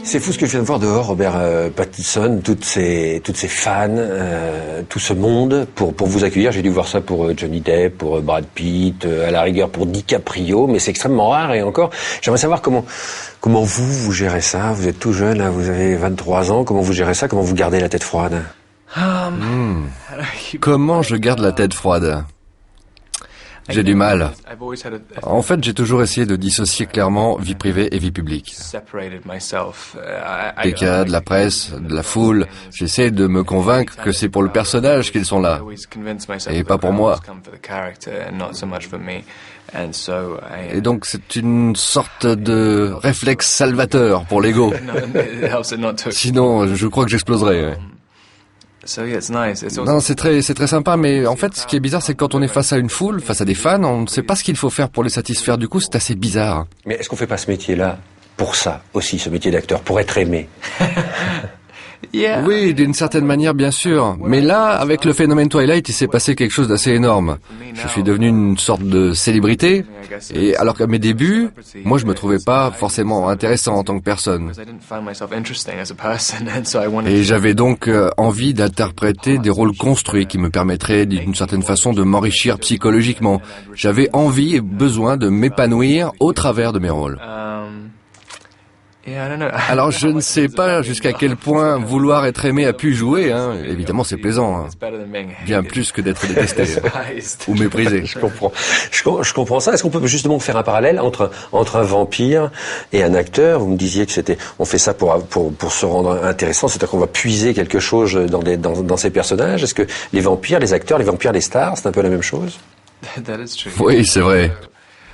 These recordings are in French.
C'est fou ce que je viens de voir dehors, Robert Pattinson, toutes ces fans, tout ce monde pour vous accueillir. J'ai dû voir ça pour Johnny Depp, pour Brad Pitt, à la rigueur pour DiCaprio, mais c'est extrêmement rare. Et encore, j'aimerais savoir comment vous gérez ça. Vous êtes tout jeune, là, vous avez 23 ans. Comment vous gérez ça? Comment vous gardez la tête froide? Comment je garde la tête froide? J'ai du mal. En fait, j'ai toujours essayé de dissocier clairement vie privée et vie publique. Des cas, de la presse, de la foule, j'essaie de me convaincre que c'est pour le personnage qu'ils sont là, et pas pour moi. Et donc c'est une sorte de réflexe salvateur pour l'ego. Sinon, je crois que j'exploserais. Non, c'est très sympa, mais en fait, ce qui est bizarre, c'est que quand on est face à une foule, face à des fans, on ne sait pas ce qu'il faut faire pour les satisfaire. Du coup, c'est assez bizarre. Mais est-ce qu'on fait pas ce métier-là pour ça aussi, ce métier d'acteur, pour être aimé? Oui, d'une certaine manière, bien sûr. Mais là, avec le phénomène Twilight, il s'est passé quelque chose d'assez énorme. Je suis devenu une sorte de célébrité, et alors qu'à mes débuts, moi, je me trouvais pas forcément intéressant en tant que personne. Et j'avais donc envie d'interpréter des rôles construits qui me permettraient, d'une certaine façon, de m'enrichir psychologiquement. J'avais envie et besoin de m'épanouir au travers de mes rôles. Alors je ne sais pas jusqu'à quel point vouloir être aimé a pu jouer, hein. Évidemment c'est plaisant, hein. Bien plus que d'être détesté ou méprisé. Je comprends ça. Est-ce qu'on peut justement faire un parallèle entre un vampire et un acteur? Vous me disiez que on fait ça pour se rendre intéressant, c'est-à-dire qu'on va puiser quelque chose dans ces personnages. Est-ce que les vampires, les acteurs, les vampires, les stars, c'est un peu la même chose? Oui, c'est vrai.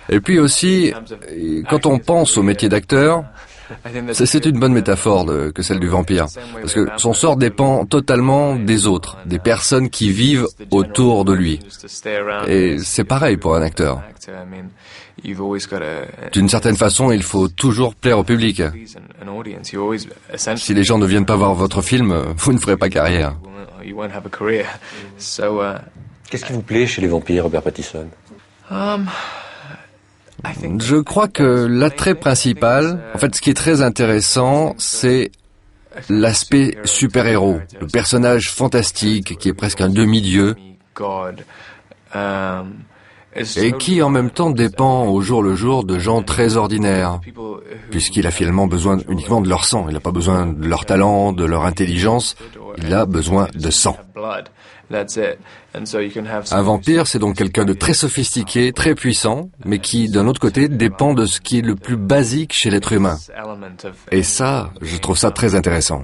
Et puis aussi, quand on pense au métier d'acteur, c'est une bonne métaphore que celle du vampire, parce que son sort dépend totalement des autres, des personnes qui vivent autour de lui. Et c'est pareil pour un acteur. D'une certaine façon, il faut toujours plaire au public. Si les gens ne viennent pas voir votre film, vous ne ferez pas carrière. Qu'est-ce qui vous plaît chez les vampires, Robert Pattinson? Je crois que l'attrait principal, en fait, ce qui est très intéressant, c'est l'aspect super-héros, le personnage fantastique qui est presque un demi-dieu et qui en même temps dépend au jour le jour de gens très ordinaires, puisqu'il a finalement besoin uniquement de leur sang, il n'a pas besoin de leur talent, de leur intelligence, il a besoin de sang. Un vampire, c'est donc quelqu'un de très sophistiqué, très puissant, mais qui, d'un autre côté, dépend de ce qui est le plus basique chez l'être humain. Et ça, je trouve ça très intéressant.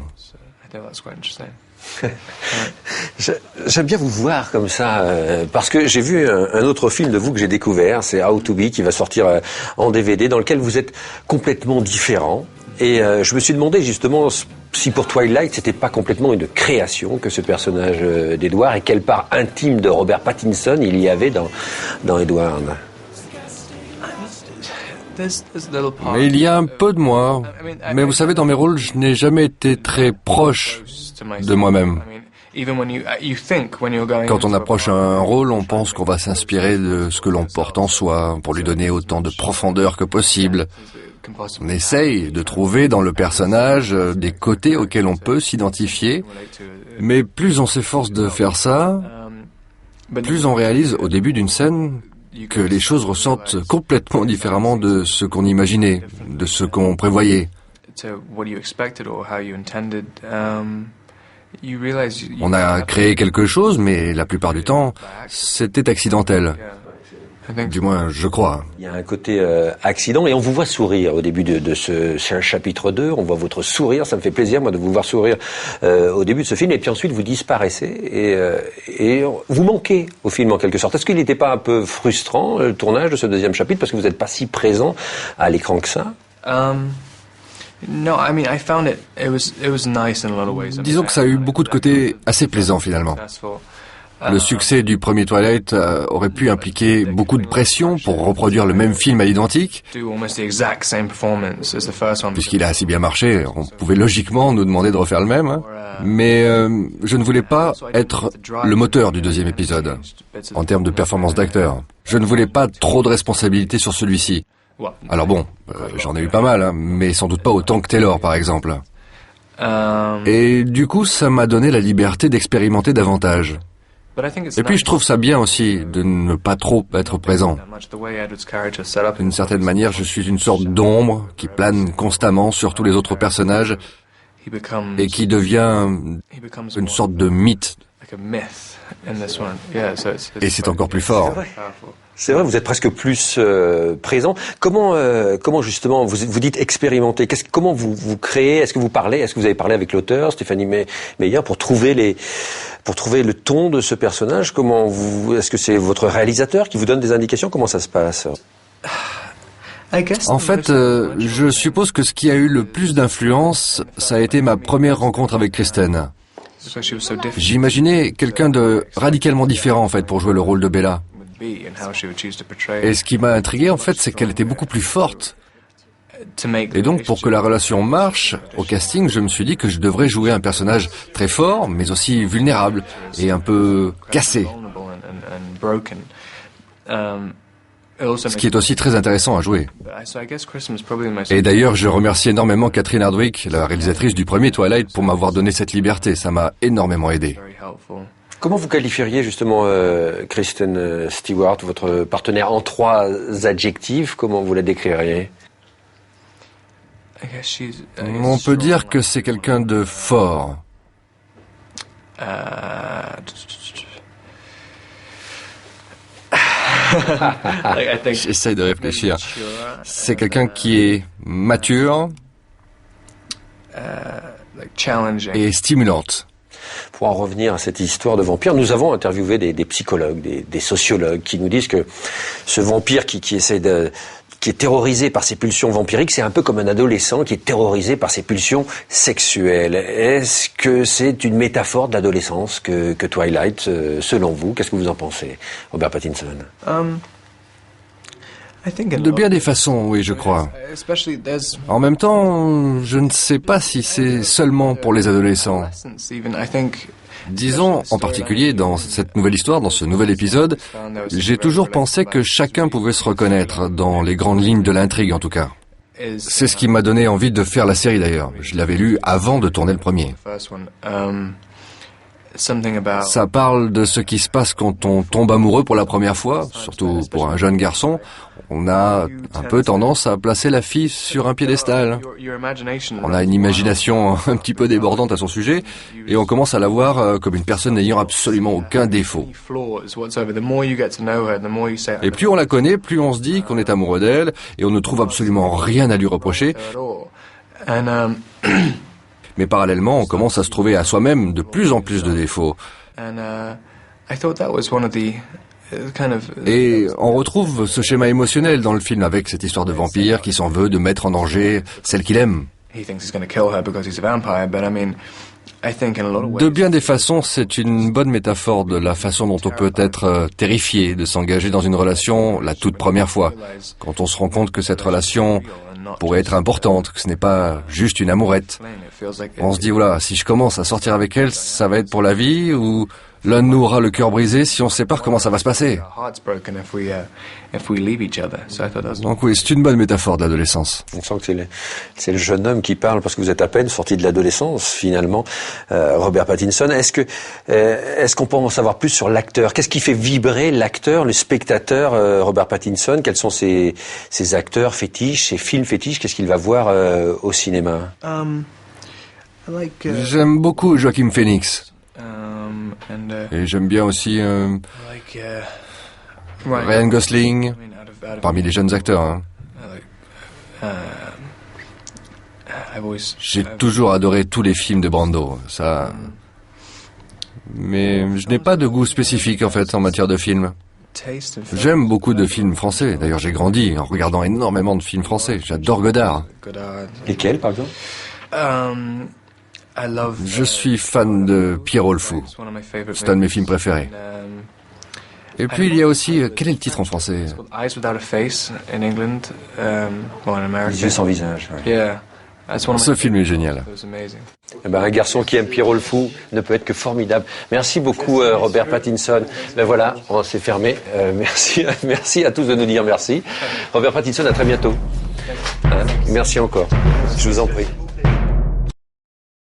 J'aime bien vous voir comme ça, parce que j'ai vu un autre film de vous que j'ai découvert, c'est How to Be, qui va sortir en DVD, dans lequel vous êtes complètement différent. Et je me suis demandé justement si pour Twilight, c'était pas complètement une création que ce personnage d'Edward, et quelle part intime de Robert Pattinson il y avait dans Edward. Mais il y a un peu de moi. Mais vous savez, dans mes rôles, je n'ai jamais été très proche de moi-même. Quand on approche un rôle, on pense qu'on va s'inspirer de ce que l'on porte en soi, pour lui donner autant de profondeur que possible. On essaye de trouver dans le personnage des côtés auxquels on peut s'identifier, mais plus on s'efforce de faire ça, plus on réalise au début d'une scène que les choses ressortent complètement différemment de ce qu'on imaginait, de ce qu'on prévoyait. On a créé quelque chose, mais la plupart du temps, c'était accidentel. Du moins, je crois. Il y a un côté accident, et on vous voit sourire au début de ce chapitre 2. On voit votre sourire, ça me fait plaisir, moi, de vous voir sourire au début de ce film. Et puis ensuite, vous disparaissez et vous manquez au film, en quelque sorte. Est-ce qu'il n'était pas un peu frustrant, le tournage de ce deuxième chapitre, parce que vous n'êtes pas si présent à l'écran que ça? Disons que ça a eu beaucoup de côtés assez plaisants, finalement. Le succès du premier Twilight aurait pu impliquer beaucoup de pression pour reproduire le même film à l'identique. Puisqu'il a assez bien marché, on pouvait logiquement nous demander de refaire le même. Hein. Mais je ne voulais pas être le moteur du deuxième épisode, en termes de performance d'acteur. Je ne voulais pas trop de responsabilité sur celui-ci. Alors bon, j'en ai eu pas mal, hein, mais sans doute pas autant que Taylor, par exemple. Et du coup, ça m'a donné la liberté d'expérimenter davantage. Et puis je trouve ça bien aussi de ne pas trop être présent. D'une certaine manière, je suis une sorte d'ombre qui plane constamment sur tous les autres personnages et qui devient une sorte de mythe. Et c'est encore plus fort. C'est vrai, vous êtes presque plus présent. Comment justement vous dites expérimenter? Comment vous créez? Est-ce que vous parlez? Est-ce que vous avez parlé avec l'auteur Stéphanie Meyer pour trouver le ton de ce personnage? Est-ce que c'est votre réalisateur qui vous donne des indications? Comment ça se passe? En fait, je suppose que ce qui a eu le plus d'influence, ça a été ma première rencontre avec Kristen. J'imaginais quelqu'un de radicalement différent en fait pour jouer le rôle de Bella. Et ce qui m'a intrigué en fait, c'est qu'elle était beaucoup plus forte. Et donc pour que la relation marche, au casting, je me suis dit que je devrais jouer un personnage très fort, mais aussi vulnérable et un peu cassé. Ce qui est aussi très intéressant à jouer. Et d'ailleurs, je remercie énormément Catherine Hardwicke, la réalisatrice du premier Twilight, pour m'avoir donné cette liberté. Ça m'a énormément aidé. Comment vous qualifieriez justement Kristen Stewart, votre partenaire, en 3 adjectifs? Comment vous la décririez? On peut dire que c'est quelqu'un de fort. J'essaie de réfléchir. C'est quelqu'un qui est mature et stimulante. Pour en revenir à cette histoire de vampire, nous avons interviewé des psychologues, des sociologues qui nous disent que ce vampire qui est terrorisé par ses pulsions vampiriques, c'est un peu comme un adolescent qui est terrorisé par ses pulsions sexuelles. Est-ce que c'est une métaphore de l'adolescence que Twilight, selon vous? Qu'est-ce que vous en pensez, Robert Pattinson? De bien des façons, oui, je crois. En même temps, je ne sais pas si c'est seulement pour les adolescents. Disons, en particulier dans cette nouvelle histoire, dans ce nouvel épisode, j'ai toujours pensé que chacun pouvait se reconnaître, dans les grandes lignes de l'intrigue en tout cas. C'est ce qui m'a donné envie de faire la série d'ailleurs. Je l'avais lu avant de tourner le premier. Ça parle de ce qui se passe quand on tombe amoureux pour la première fois, surtout pour un jeune garçon. On a un peu tendance à placer la fille sur un piédestal. On a une imagination un petit peu débordante à son sujet et on commence à la voir comme une personne n'ayant absolument aucun défaut. Et plus on la connaît, plus on se dit qu'on est amoureux d'elle et on ne trouve absolument rien à lui reprocher. Mais parallèlement, on commence à se trouver à soi-même de plus en plus de défauts. Et on retrouve ce schéma émotionnel dans le film avec cette histoire de vampire qui s'en veut de mettre en danger celle qu'il aime. De bien des façons, c'est une bonne métaphore de la façon dont on peut être terrifié de s'engager dans une relation la toute première fois, quand on se rend compte que cette relation pourrait être importante, que ce n'est pas juste une amourette. On se dit, oula, si je commence à sortir avec elle, ça va être pour la vie, ou l'un de nous aura le cœur brisé si on sépare, comment ça va se passer. Donc oui, c'est une bonne métaphore de l'adolescence. On sent que c'est le jeune homme qui parle parce que vous êtes à peine sorti de l'adolescence finalement, Robert Pattinson. Est-ce qu'on peut en savoir plus sur l'acteur? Qu'est-ce qui fait vibrer l'acteur, le spectateur, Robert Pattinson? Quels sont ses acteurs fétiches, ses films fétiches? Qu'est-ce qu'il va voir au cinéma? J'aime beaucoup Joaquin Phoenix. Et j'aime bien aussi Ryan Gosling, parmi les jeunes acteurs. Hein. J'ai toujours adoré tous les films de Brando, ça. Mais je n'ai pas de goût spécifique en fait en matière de films. J'aime beaucoup de films français. D'ailleurs, j'ai grandi en regardant énormément de films français. J'adore Godard. Lesquels, par exemple? Je suis fan de Pierrot le Fou. C'est un de mes films préférés. Et puis il y a aussi, quel est le titre en français? Les yeux sans visage. Ouais. Ce film est génial. Eh ben, un garçon qui aime Pierrot le Fou ne peut être que formidable. Merci beaucoup Robert Pattinson. Ben voilà, on s'est fermé. Merci à tous de nous dire merci. Robert Pattinson, à très bientôt. Merci encore. Je vous en prie.